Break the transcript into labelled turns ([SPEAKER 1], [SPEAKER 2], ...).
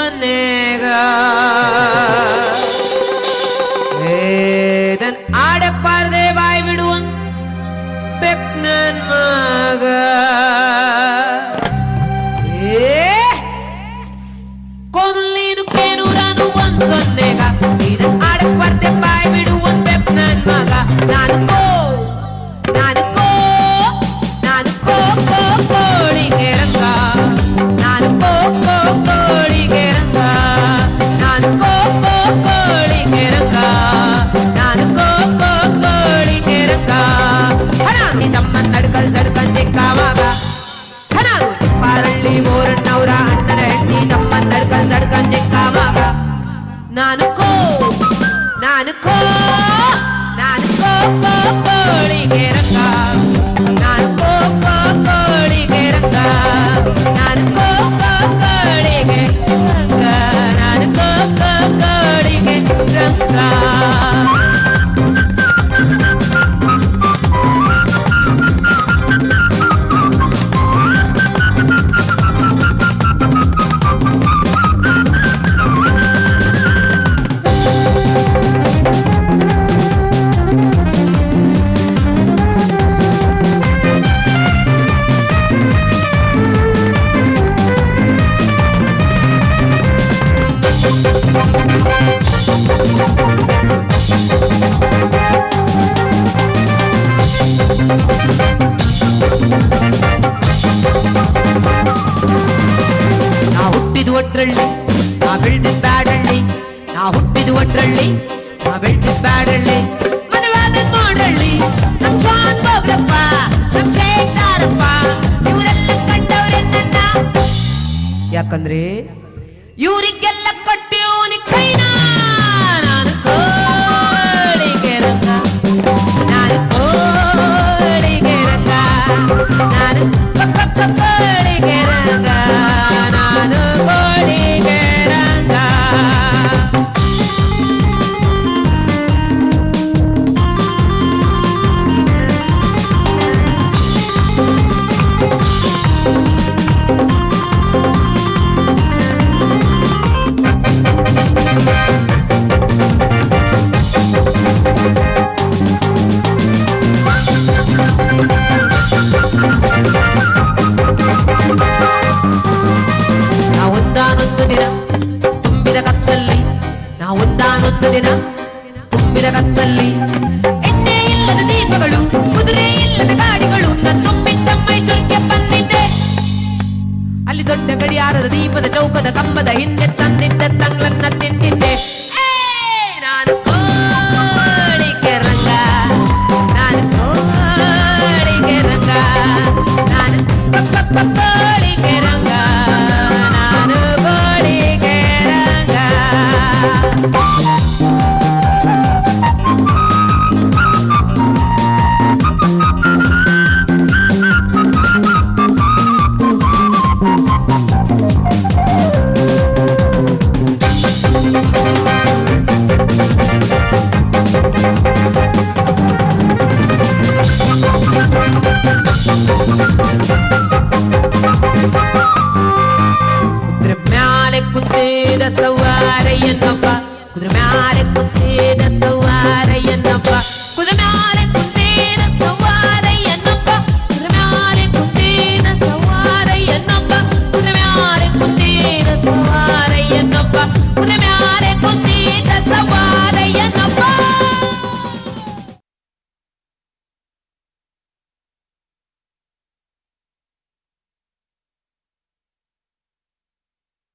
[SPEAKER 1] sonnega dan ada parde vai viduan beknan maga konlinu kenuranu van sonnega dan ada parde vai viduan beknan maga nanu ko kodi keranga nanu ko kodi keranga nanu ko kodi keranga nanu ko kodi keranga hana ni tamman nadkal sadkan chekkavaga hana paralli moranavra annana hetti tamman nadkal sadkan chekkavaga nanu ko kodi keranga nanu ko kodi keranga nanu ko kodi keranga nanu ko kodi keranga ಒಟ್ರಳ್ಳಿ ನಾ ಬೆಳ್ದಿದ್ ಬ್ಯಾಡಳ್ಳಿ ನಾ ಹುಟ್ಟಿದ ಒಟ್ರಳ್ಳಿ ನಾ ಬೆಳ್ದಿದ್ ಬ್ಯಾಡಳ್ಳಿ ಮದುವಾದ ಮಾಡಳ್ಳಿ ನಮ್ ಶಾನ್ ಬೋಗ್ರಪ್ಪ ನಮ್ ಶೇಖಾರಪ್ಪ ಇವರೆಲ್ಲ ಕಂಡವ್ರೆನ್ನ ಯಾಕಂದ್ರೆ ಇವರಿಗೆಲ್ಲ ಕೊಟ್ಟಿವನಿ ಕೈನ ನಾನು ಕೋಳಿಗೆ ರಂಗ ನಾನು ಕೋಳಿಗೆ ರಂಗ ನಾನು ಕೋಳಿಗೆ ರಂಗ ನಾನು ಕೋಳಿಗೆ ರಂಗ ಒಂದಾನೊಂದು ದಿನ ತುಂಬಿದ ಕತ್ತಲ್ಲಿ ಎಣ್ಣೆ ಇಲ್ಲದ ದೀಪಗಳು ಕುದುರೆ ಇಲ್ಲದ ಗಾಡಿಗಳು ನಾನು ತುಂಬಿದ್ದ ಮೈಸೂರಿಗೆ ಬಂದಿದ್ದೆ ಅಲ್ಲಿ ದೊಡ್ಡ ಗಡಿಯಾರದ ದೀಪದ ಚೌಕದ ಕಂಬದ ಹಿಂದೆ ತಂದಿದ್ದ ತಂಗ್ಳನ್ನ ತಿಂದಿದ್ದೆ ನಾನು ಕೋಳಿಗೆ ರಂಗ ನಾನು ಕೋಳಿಗೆ ರಂಗ ನಾನು ಕೋಳಿ